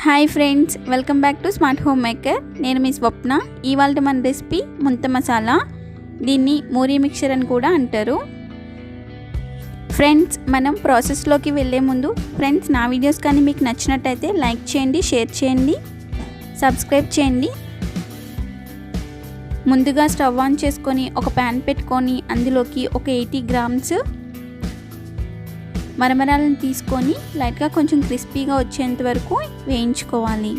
Hi friends, welcome back to smart homemaker. నేను మీ స్వప్న. ఇవాళ మన రెసిపీ ముంత మసాలా. దీన్ని మూరీ మిక్చర్ అని కూడా అంటారు. ఫ్రెండ్స్, మనం ప్రాసెస్లోకి వెళ్ళే ముందు ఫ్రెండ్స్, నా వీడియోస్ కానీ మీకు నచ్చినట్టయితే లైక్ చేయండి, షేర్ చేయండి, సబ్స్క్రైబ్ చేయండి. ముందుగా స్టవ్ ఆన్ చేసుకొని ఒక ప్యాన్ పెట్టుకొని అందులోకి ఒక 80 గ్రామ్స్ మరమరాలను తీసుకొని లైట్గా కొంచెం క్రిస్పీగా వచ్చేంత వరకు వేయించుకోవాలి.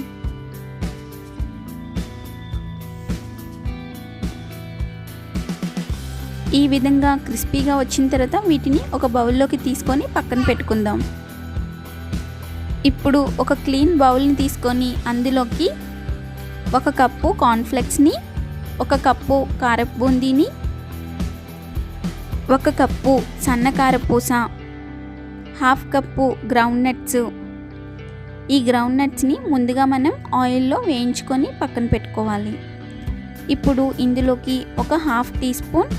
ఈ విధంగా క్రిస్పీగా వచ్చిన తర్వాత వీటిని ఒక బౌల్లోకి తీసుకొని పక్కన పెట్టుకుందాం. ఇప్పుడు ఒక క్లీన్ బౌల్ని తీసుకొని అందులోకి 1 కప్పు కార్న్ఫ్లెక్స్ని, 1 కప్పు కారపు బూందీని, 1 కప్పు సన్న కారపూస, 1/2 కప్పు గ్రౌండ్ నట్స్. ఈ గ్రౌండ్ నట్స్ని ముందుగా మనం ఆయిల్లో వేయించుకొని పక్కన పెట్టుకోవాలి. ఇప్పుడు ఇందులోకి ఒక 1/2 టీ స్పూన్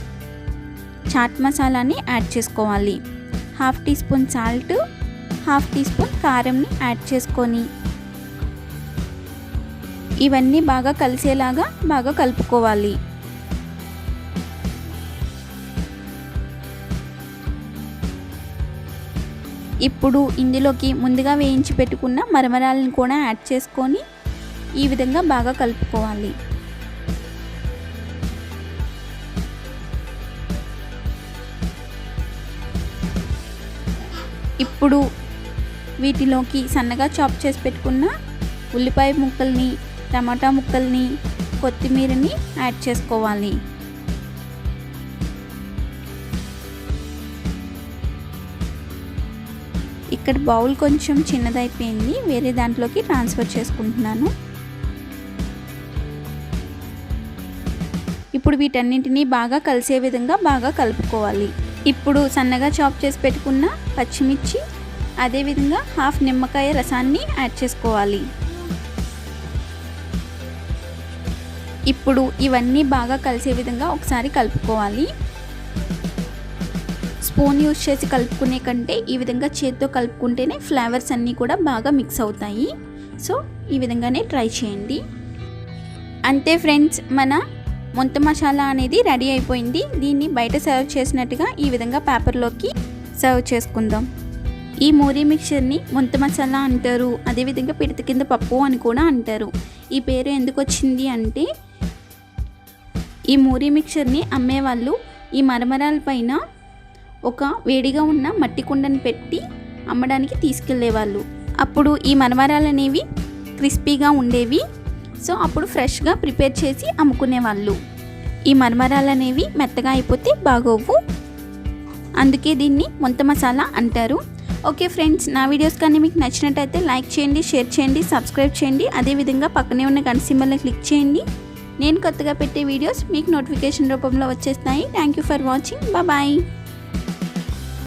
చాట్ మసాలాని యాడ్ చేసుకోవాలి. 1/2 teaspoon salt, 1/2 teaspoon కారంని యాడ్ చేసుకొని ఇవన్నీ బాగా కలిసేలాగా బాగా కలుపుకోవాలి. ఇప్పుడు ఇందులోకి ముందుగా వేయించి పెట్టుకున్న మరమరాలను కూడా యాడ్ చేసుకొని ఈ విధంగా బాగా కలుపుకోవాలి. ఇప్పుడు వీటిలోకి సన్నగా చాప్ చేసి పెట్టుకున్న ఉల్లిపాయ ముక్కల్ని, టమాటా ముక్కల్ని, కొత్తిమీరని యాడ్ చేసుకోవాలి. ఇక్కడ బౌల్ కొంచెం చిన్నదైపోయింది, వేరే దాంట్లోకి ట్రాన్స్ఫర్ చేసుకుంటున్నాను. ఇప్పుడు వీటన్నింటినీ బాగా కలిసే విధంగా బాగా కలుపుకోవాలి. ఇప్పుడు సన్నగా చాప్ చేసి పెట్టుకున్న పచ్చిమిర్చి, అదేవిధంగా 1/2 నిమ్మకాయ రసాన్ని యాడ్ చేసుకోవాలి. ఇప్పుడు ఇవన్నీ బాగా కలిసే విధంగా ఒకసారి కలుపుకోవాలి. స్పూన్ యూజ్ చేసి కలుపుకునే కంటే ఈ విధంగా చేతితో కలుపుకుంటేనే ఫ్లేవర్స్ అన్నీ కూడా బాగా మిక్స్ అవుతాయి. సో ఈ విధంగానే ట్రై చేయండి. అంతే ఫ్రెండ్స్, మన ముంత మసాలా అనేది రెడీ అయిపోయింది. దీన్ని బయట సర్వ్ చేసినట్టుగా ఈ విధంగా పేపర్లోకి సర్వ్ చేసుకుందాం. ఈ మూరీ మిక్చర్ని ముంత మసాలా అంటారు, అదేవిధంగా పిడత కింద పప్పు అని కూడా అంటారు. ఈ పేరు ఎందుకు వచ్చింది అంటే, ఈ మూరీ మిక్చర్ని అమ్మేవాళ్ళు ఈ మరమరాల పైన ఒక వేడిగా ఉన్న మట్టి కుండను పెట్టి అమ్మడానికి తీసుకెళ్లేవాళ్ళు. అప్పుడు ఈ మరమరాలు అనేవి క్రిస్పీగా ఉండేవి. సో అప్పుడు ఫ్రెష్గా ప్రిపేర్ చేసి అమ్ముకునేవాళ్ళు. ఈ మరమరాలు అనేవి మెత్తగా అయిపోతే బాగోవు, అందుకే దీన్ని ముంత మసాలా అంటారు. ఓకే ఫ్రెండ్స్, నా వీడియోస్ కానీ మీకు నచ్చినట్టయితే లైక్ చేయండి, షేర్ చేయండి, సబ్స్క్రైబ్ చేయండి. అదేవిధంగా పక్కనే ఉన్న గంట సింబల్ని క్లిక్ చేయండి. నేను కొత్తగా పెట్టే వీడియోస్ మీకు నోటిఫికేషన్ రూపంలో వచ్చేస్తాయి. Thank you for watching. Bye.